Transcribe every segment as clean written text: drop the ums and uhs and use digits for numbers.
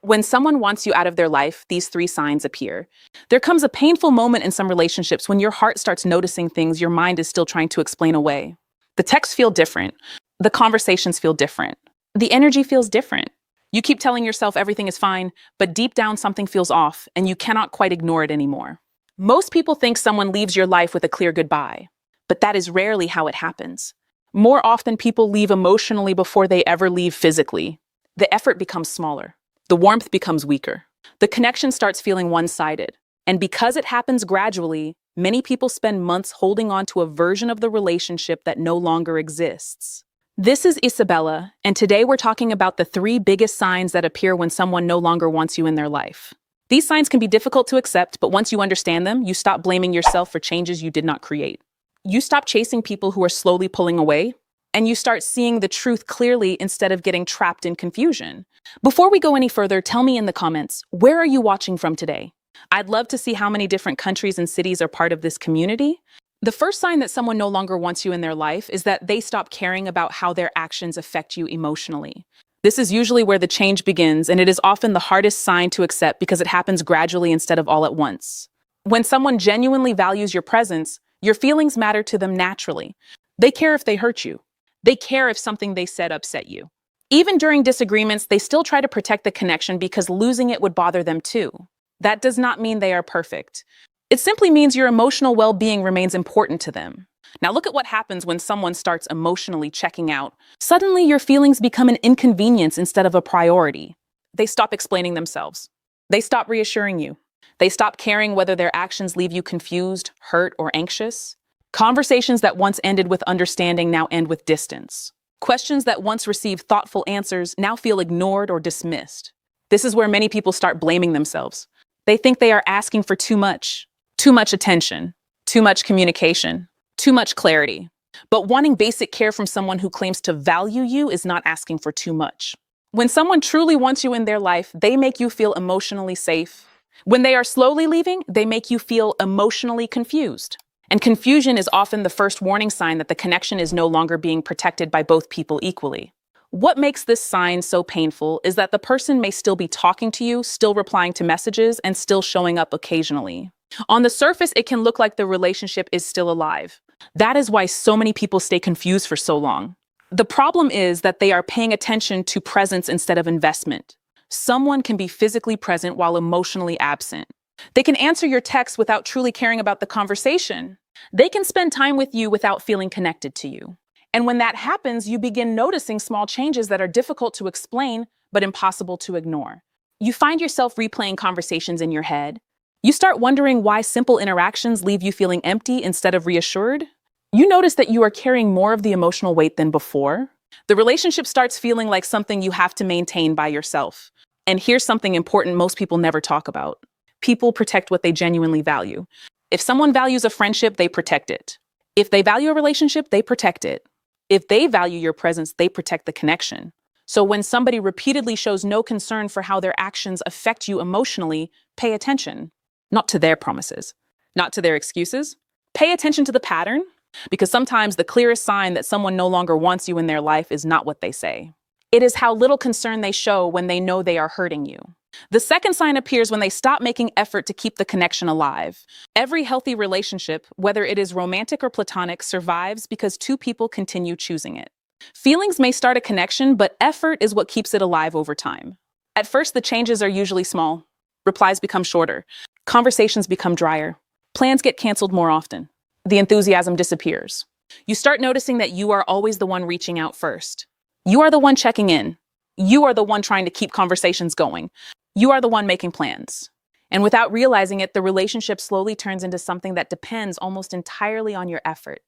When someone wants you out of their life, these three signs appear. There comes a painful moment in some relationships when your heart starts noticing things your mind is still trying to explain away. The texts feel different. The conversations feel different. The energy feels different. You keep telling yourself everything is fine, but deep down something feels off and you cannot quite ignore it anymore. Most people think someone leaves your life with a clear goodbye, but that is rarely how it happens. More often, people leave emotionally before they ever leave physically. The effort becomes smaller. The warmth becomes weaker. The connection starts feeling one-sided. And because it happens gradually, many people spend months holding on to a version of the relationship that no longer exists. This is Isabella, and today we're talking about the three biggest signs that appear when someone no longer wants you in their life. These signs can be difficult to accept, but once you understand them, you stop blaming yourself for changes you did not create. You stop chasing people who are slowly pulling away, and you start seeing the truth clearly instead of getting trapped in confusion. Before we go any further, tell me in the comments, where are you watching from today? I'd love to see how many different countries and cities are part of this community. The first sign that someone no longer wants you in their life is that they stop caring about how their actions affect you emotionally. This is usually where the change begins, and it is often the hardest sign to accept because it happens gradually instead of all at once. When someone genuinely values your presence, your feelings matter to them naturally. They care if they hurt you. They care if something they said upset you. Even during disagreements, they still try to protect the connection because losing it would bother them too. That does not mean they are perfect. It simply means your emotional well-being remains important to them. Now look at what happens when someone starts emotionally checking out. Suddenly your feelings become an inconvenience instead of a priority. They stop explaining themselves. They stop reassuring you. They stop caring whether their actions leave you confused, hurt, or anxious. Conversations that once ended with understanding now end with distance. Questions that once received thoughtful answers now feel ignored or dismissed. This is where many people start blaming themselves. They think they are asking for too much attention, too much communication, too much clarity. But wanting basic care from someone who claims to value you is not asking for too much. When someone truly wants you in their life, they make you feel emotionally safe. When they are slowly leaving, they make you feel emotionally confused. And confusion is often the first warning sign that the connection is no longer being protected by both people equally. What makes this sign so painful is that the person may still be talking to you, still replying to messages, and still showing up occasionally. On the surface, it can look like the relationship is still alive. That is why so many people stay confused for so long. The problem is that they are paying attention to presence instead of investment. Someone can be physically present while emotionally absent. They can answer your texts without truly caring about the conversation. They can spend time with you without feeling connected to you. And when that happens, you begin noticing small changes that are difficult to explain, but impossible to ignore. You find yourself replaying conversations in your head. You start wondering why simple interactions leave you feeling empty instead of reassured. You notice that you are carrying more of the emotional weight than before. The relationship starts feeling like something you have to maintain by yourself. And here's something important most people never talk about. People protect what they genuinely value. If someone values a friendship, they protect it. If they value a relationship, they protect it. If they value your presence, they protect the connection. So when somebody repeatedly shows no concern for how their actions affect you emotionally, pay attention. Not to their promises, not to their excuses. Pay attention to the pattern, because sometimes the clearest sign that someone no longer wants you in their life is not what they say. It is how little concern they show when they know they are hurting you. The second sign appears when they stop making effort to keep the connection alive. Every healthy relationship, whether it is romantic or platonic, survives because two people continue choosing it. Feelings may start a connection, but effort is what keeps it alive over time. At first, the changes are usually small. Replies become shorter. Conversations become drier. Plans get canceled more often. The enthusiasm disappears. You start noticing that you are always the one reaching out first. You are the one checking in. You are the one trying to keep conversations going. You are the one making plans. And without realizing it, the relationship slowly turns into something that depends almost entirely on your effort.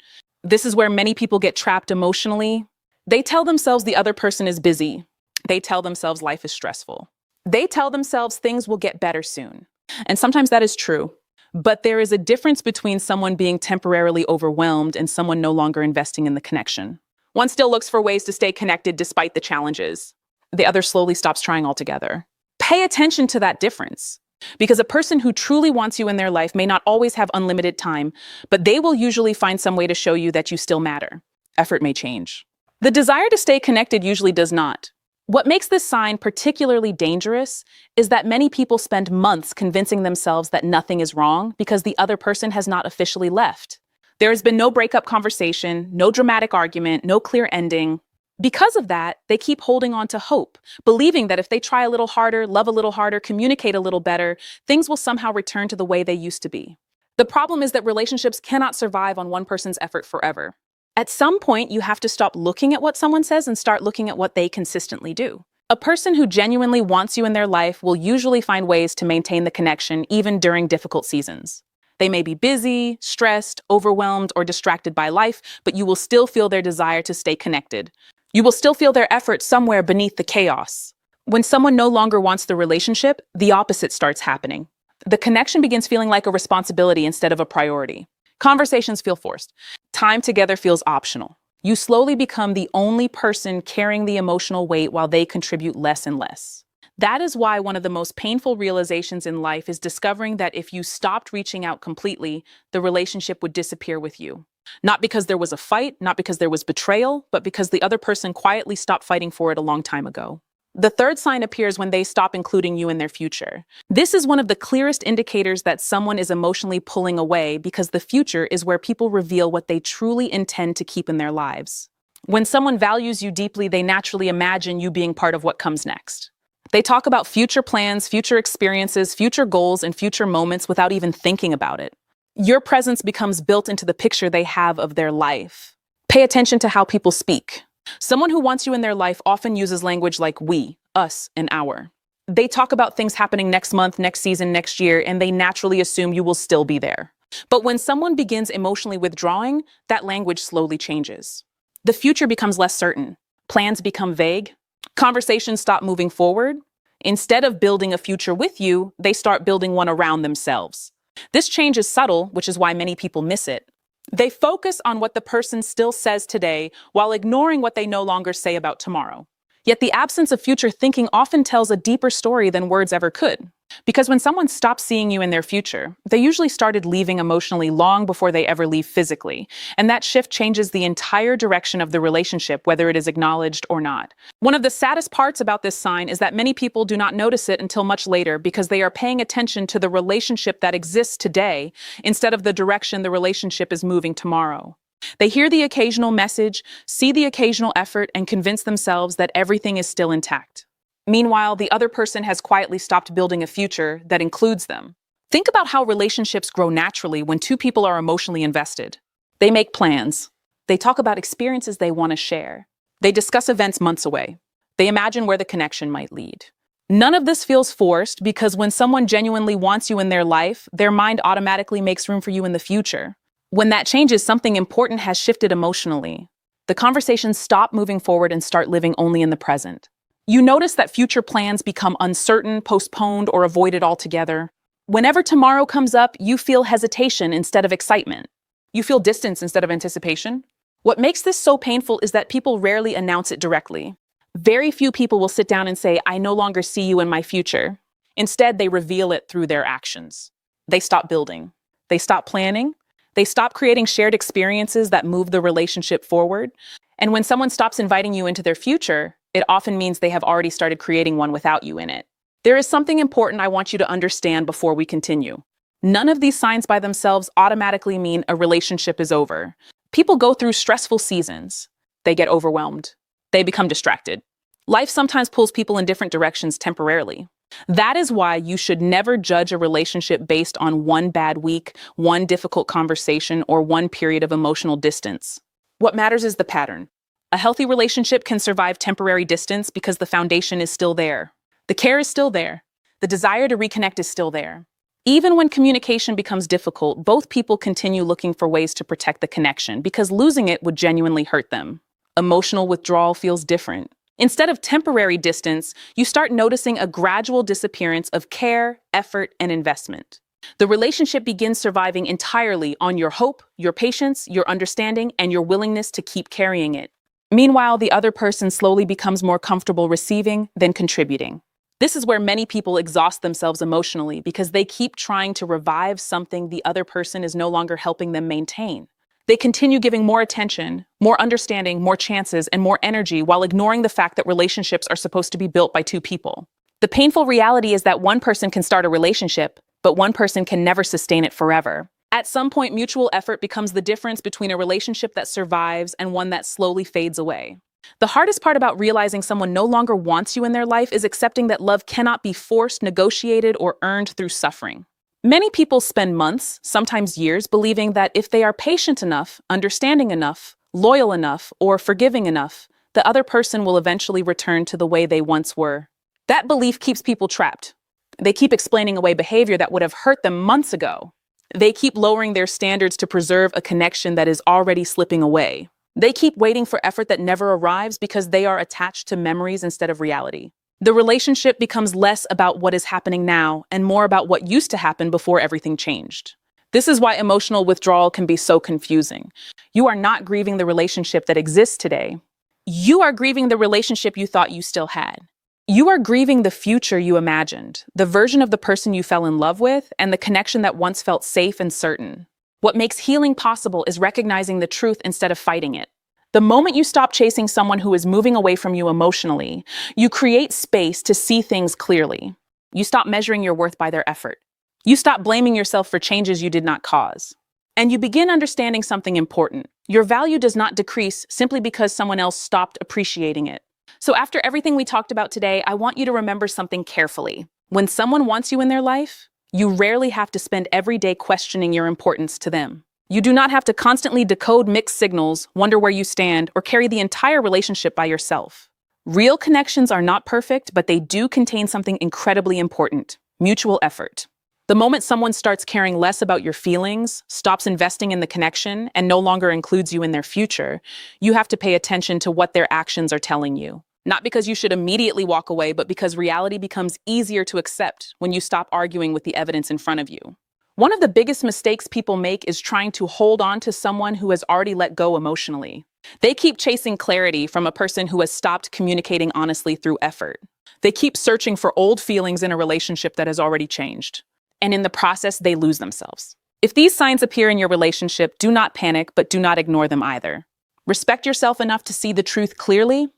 This is where many people get trapped emotionally. They tell themselves the other person is busy. They tell themselves life is stressful. They tell themselves things will get better soon. And sometimes that is true. But there is a difference between someone being temporarily overwhelmed and someone no longer investing in the connection. One still looks for ways to stay connected despite the challenges. The other slowly stops trying altogether. Pay attention to that difference. Because a person who truly wants you in their life may not always have unlimited time, but they will usually find some way to show you that you still matter. Effort may change. The desire to stay connected usually does not. What makes this sign particularly dangerous is that many people spend months convincing themselves that nothing is wrong because the other person has not officially left. There has been no breakup conversation, no dramatic argument, no clear ending. Because of that, they keep holding on to hope, believing that if they try a little harder, love a little harder, communicate a little better, things will somehow return to the way they used to be. The problem is that relationships cannot survive on one person's effort forever. At some point, you have to stop looking at what someone says and start looking at what they consistently do. A person who genuinely wants you in their life will usually find ways to maintain the connection even during difficult seasons. They may be busy, stressed, overwhelmed, or distracted by life, but you will still feel their desire to stay connected. You will still feel their effort somewhere beneath the chaos. When someone no longer wants the relationship, the opposite starts happening. The connection begins feeling like a responsibility instead of a priority. Conversations feel forced. Time together feels optional. You slowly become the only person carrying the emotional weight while they contribute less and less. That is why one of the most painful realizations in life is discovering that if you stopped reaching out completely, the relationship would disappear with you. Not because there was a fight, not because there was betrayal, but because the other person quietly stopped fighting for it a long time ago. The third sign appears when they stop including you in their future. This is one of the clearest indicators that someone is emotionally pulling away because the future is where people reveal what they truly intend to keep in their lives. When someone values you deeply, they naturally imagine you being part of what comes next. They talk about future plans, future experiences, future goals, and future moments without even thinking about it. Your presence becomes built into the picture they have of their life. Pay attention to how people speak. Someone who wants you in their life often uses language like we, us, and our. They talk about things happening next month, next season, next year, and they naturally assume you will still be there. But when someone begins emotionally withdrawing, that language slowly changes. The future becomes less certain. Plans become vague. Conversations stop moving forward. Instead of building a future with you, they start building one around themselves. This change is subtle, which is why many people miss it. They focus on what the person still says today while ignoring what they no longer say about tomorrow. Yet the absence of future thinking often tells a deeper story than words ever could. Because when someone stops seeing you in their future, they usually started leaving emotionally long before they ever leave physically. And that shift changes the entire direction of the relationship, whether it is acknowledged or not. One of the saddest parts about this sign is that many people do not notice it until much later because they are paying attention to the relationship that exists today instead of the direction the relationship is moving tomorrow. They hear the occasional message, see the occasional effort, and convince themselves that everything is still intact. Meanwhile, the other person has quietly stopped building a future that includes them. Think about how relationships grow naturally when two people are emotionally invested. They make plans. They talk about experiences they want to share. They discuss events months away. They imagine where the connection might lead. None of this feels forced because when someone genuinely wants you in their life, their mind automatically makes room for you in the future. When that changes, something important has shifted emotionally. The conversations stop moving forward and start living only in the present. You notice that future plans become uncertain, postponed, or avoided altogether. Whenever tomorrow comes up, you feel hesitation instead of excitement. You feel distance instead of anticipation. What makes this so painful is that people rarely announce it directly. Very few people will sit down and say, "I no longer see you in my future." Instead, they reveal it through their actions. They stop building. They stop planning. They stop creating shared experiences that move the relationship forward. And when someone stops inviting you into their future, it often means they have already started creating one without you in it. There is something important I want you to understand before we continue. None of these signs by themselves automatically mean a relationship is over. People go through stressful seasons. They get overwhelmed. They become distracted. Life sometimes pulls people in different directions temporarily. That is why you should never judge a relationship based on one bad week, one difficult conversation, or one period of emotional distance. What matters is the pattern. A healthy relationship can survive temporary distance because the foundation is still there. The care is still there. The desire to reconnect is still there. Even when communication becomes difficult, both people continue looking for ways to protect the connection because losing it would genuinely hurt them. Emotional withdrawal feels different. Instead of temporary distance, you start noticing a gradual disappearance of care, effort, and investment. The relationship begins surviving entirely on your hope, your patience, your understanding, and your willingness to keep carrying it. Meanwhile, the other person slowly becomes more comfortable receiving than contributing. This is where many people exhaust themselves emotionally because they keep trying to revive something the other person is no longer helping them maintain. They continue giving more attention, more understanding, more chances, and more energy while ignoring the fact that relationships are supposed to be built by two people. The painful reality is that one person can start a relationship, but one person can never sustain it forever. At some point, mutual effort becomes the difference between a relationship that survives and one that slowly fades away. The hardest part about realizing someone no longer wants you in their life is accepting that love cannot be forced, negotiated, or earned through suffering. Many people spend months, sometimes years, believing that if they are patient enough, understanding enough, loyal enough, or forgiving enough, the other person will eventually return to the way they once were. That belief keeps people trapped. They keep explaining away behavior that would have hurt them months ago. They keep lowering their standards to preserve a connection that is already slipping away. They keep waiting for effort that never arrives because they are attached to memories instead of reality. The relationship becomes less about what is happening now and more about what used to happen before everything changed. This is why emotional withdrawal can be so confusing. You are not grieving the relationship that exists today. You are grieving the relationship you thought you still had. You are grieving the future you imagined, the version of the person you fell in love with, and the connection that once felt safe and certain. What makes healing possible is recognizing the truth instead of fighting it. The moment you stop chasing someone who is moving away from you emotionally, you create space to see things clearly. You stop measuring your worth by their effort. You stop blaming yourself for changes you did not cause. And you begin understanding something important. Your value does not decrease simply because someone else stopped appreciating it. So after everything we talked about today, I want you to remember something carefully. When someone wants you in their life, you rarely have to spend every day questioning your importance to them. You do not have to constantly decode mixed signals, wonder where you stand, or carry the entire relationship by yourself. Real connections are not perfect, but they do contain something incredibly important: mutual effort. The moment someone starts caring less about your feelings, stops investing in the connection, and no longer includes you in their future, you have to pay attention to what their actions are telling you. Not because you should immediately walk away, but because reality becomes easier to accept when you stop arguing with the evidence in front of you. One of the biggest mistakes people make is trying to hold on to someone who has already let go emotionally. They keep chasing clarity from a person who has stopped communicating honestly through effort. They keep searching for old feelings in a relationship that has already changed. And in the process, they lose themselves. If these signs appear in your relationship, do not panic, but do not ignore them either. Respect yourself enough to see the truth clearly